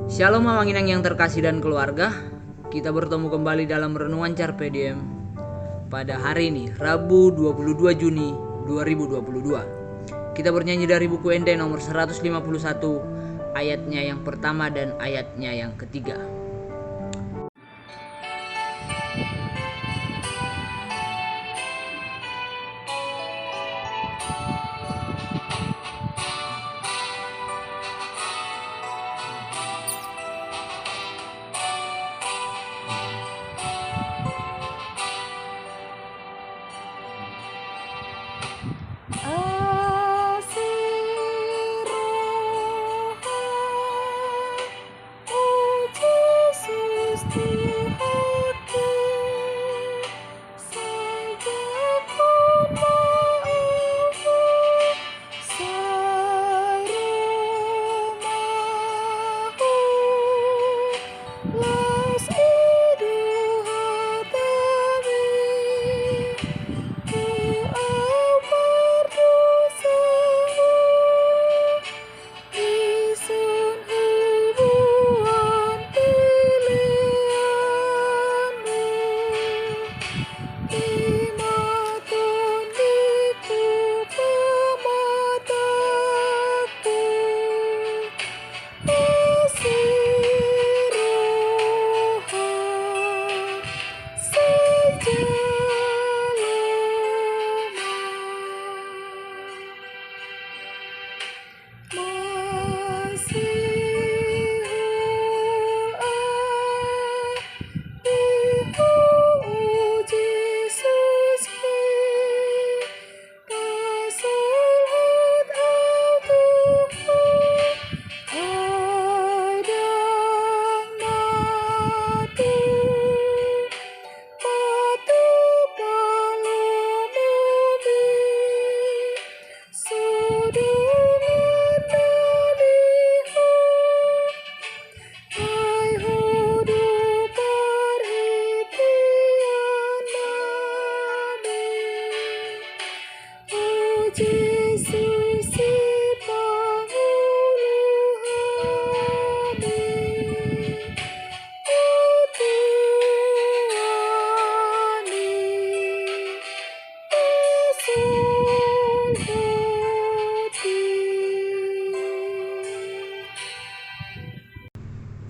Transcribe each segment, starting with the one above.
Shalom Mamanginang yang terkasih dan keluarga. Kita bertemu kembali dalam renungan Carpe Diem pada hari ini, Rabu 22 Juni 2022. Kita bernyanyi dari buku Ende nomor 151, ayatnya yang pertama dan ayatnya yang ketiga.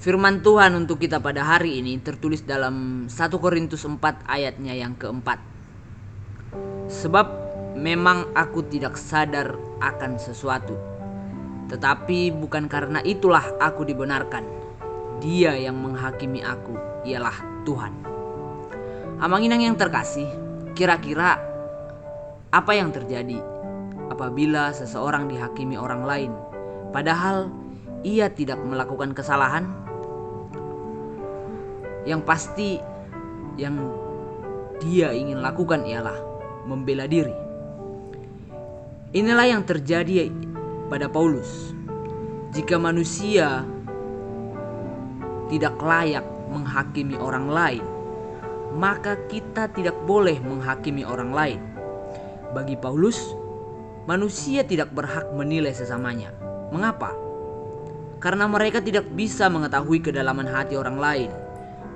Firman Tuhan untuk kita pada hari ini tertulis dalam 1 Korintus 4 ayatnya yang keempat. Sebab memang aku tidak sadar akan sesuatu, tetapi bukan karena itulah aku dibenarkan. Dia yang menghakimi aku ialah Tuhan. Amanginang yang terkasih, kira-kira apa yang terjadi apabila seseorang dihakimi orang lain, padahal ia tidak melakukan kesalahan? Yang pasti yang dia ingin lakukan ialah membela diri. Inilah yang terjadi pada Paulus. Jika manusia tidak layak menghakimi orang lain, maka kita tidak boleh menghakimi orang lain. Bagi Paulus, manusia tidak berhak menilai sesamanya. Mengapa? Karena mereka tidak bisa mengetahui kedalaman hati orang lain.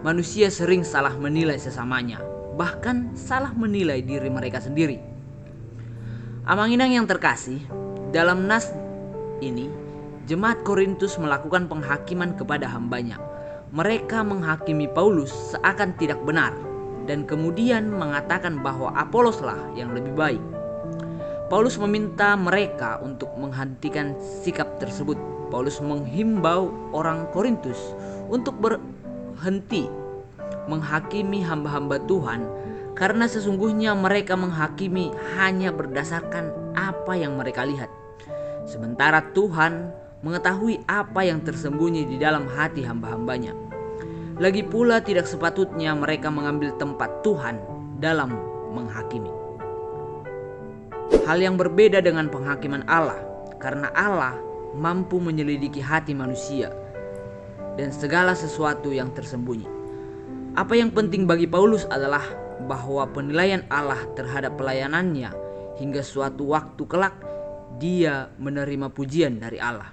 Manusia sering salah menilai sesamanya, bahkan salah menilai diri mereka sendiri. Amanginang yang terkasih, dalam nas ini, jemaat Korintus melakukan penghakiman kepada hambanya. Mereka menghakimi Paulus seakan tidak benar, dan kemudian mengatakan bahwa Apoloslah yang lebih baik. Paulus meminta mereka untuk menghentikan sikap tersebut. Paulus menghimbau orang Korintus untuk berhenti menghakimi hamba-hamba Tuhan, karena sesungguhnya mereka menghakimi hanya berdasarkan apa yang mereka lihat, sementara Tuhan mengetahui apa yang tersembunyi di dalam hati hamba-hambanya. Lagi pula tidak sepatutnya mereka mengambil tempat Tuhan dalam menghakimi. Hal yang berbeda dengan penghakiman Allah, karena Allah mampu menyelidiki hati manusia dan segala sesuatu yang tersembunyi. Apa yang penting bagi Paulus adalah bahwa penilaian Allah terhadap pelayanannya hingga suatu waktu kelak dia menerima pujian dari Allah.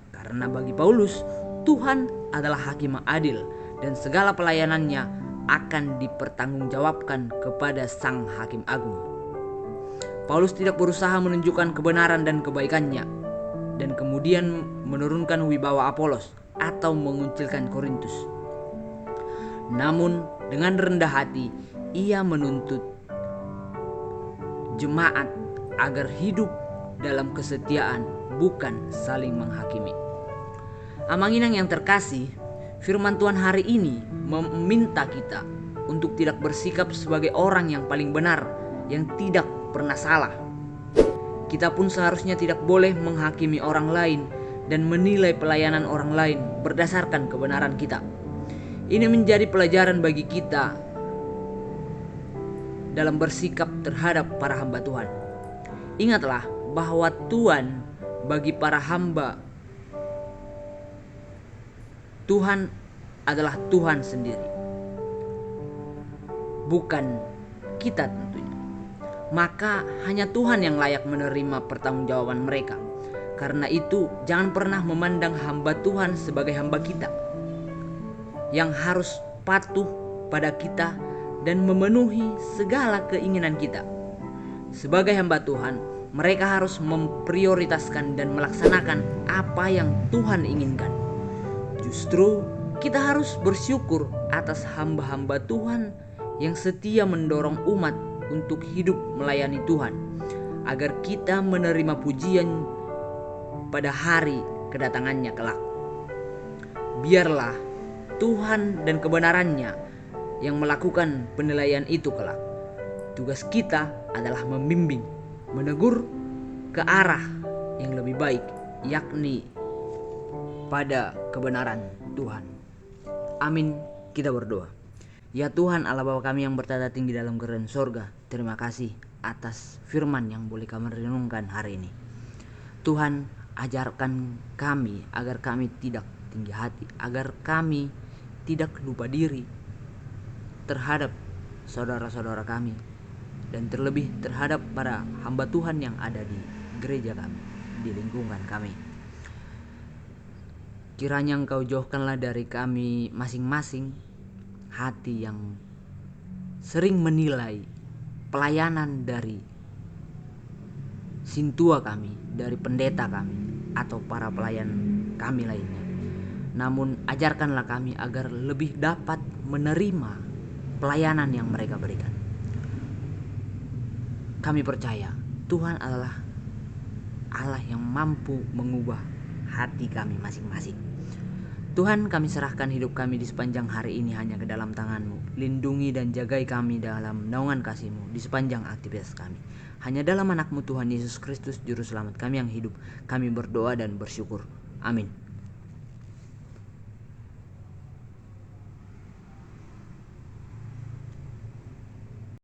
Karena bagi Paulus, Tuhan adalah hakim yang adil dan segala pelayanannya akan dipertanggungjawabkan kepada Sang Hakim Agung. Paulus tidak berusaha menunjukkan kebenaran dan kebaikannya dan kemudian menurunkan wibawa Apolos atau mengucilkan Korintus. Namun dengan rendah hati ia menuntut jemaat agar hidup dalam kesetiaan, bukan saling menghakimi. Amanginang yang terkasih, firman Tuhan hari ini meminta kita untuk tidak bersikap sebagai orang yang paling benar, yang tidak pernah salah. Kita pun seharusnya tidak boleh menghakimi orang lain dan menilai pelayanan orang lain berdasarkan kebenaran kita. Ini menjadi pelajaran bagi kita dalam bersikap terhadap para hamba Tuhan. Ingatlah bahwa Tuhan bagi para hamba Tuhan adalah Tuhan sendiri, bukan kita tentunya. Maka hanya Tuhan yang layak menerima pertanggungjawaban mereka. Karena itu jangan pernah memandang hamba Tuhan sebagai hamba kita yang harus patuh pada kita dan memenuhi segala keinginan kita. Sebagai hamba Tuhan, mereka harus memprioritaskan dan melaksanakan apa yang Tuhan inginkan. Justru kita harus bersyukur atas hamba-hamba Tuhan yang setia mendorong umat untuk hidup melayani Tuhan, agar kita menerima pujian pada hari kedatangannya kelak. Biarlah Tuhan dan kebenarannya yang melakukan penilaian itu kelak. Tugas kita adalah membimbing, menegur ke arah yang lebih baik, yakni pada kebenaran Tuhan. Amin. Kita berdoa. Ya Tuhan Allah Bapa kami yang bertata tinggi dalam kerajaan sorga, terima kasih atas firman yang boleh kami renungkan hari ini. Tuhan, ajarkan kami agar kami tidak tinggi hati, agar kami tidak lupa diri terhadap saudara-saudara kami, dan terlebih terhadap para hamba Tuhan yang ada di gereja kami, di lingkungan kami. Kiranya Engkau jauhkanlah dari kami masing-masing hati yang sering menilai pelayanan dari sintua kami, dari pendeta kami, atau para pelayan kami lainnya. Namun ajarkanlah kami agar lebih dapat menerima pelayanan yang mereka berikan. Kami percaya Tuhan adalah Allah yang mampu mengubah hati kami masing-masing. Tuhan, kami serahkan hidup kami di sepanjang hari ini hanya ke dalam tangan-Mu. Lindungi dan jagai kami dalam naungan kasih-Mu di sepanjang aktivitas kami. Hanya dalam anak-Mu Tuhan Yesus Kristus Juru Selamat kami yang hidup, kami berdoa dan bersyukur. Amin.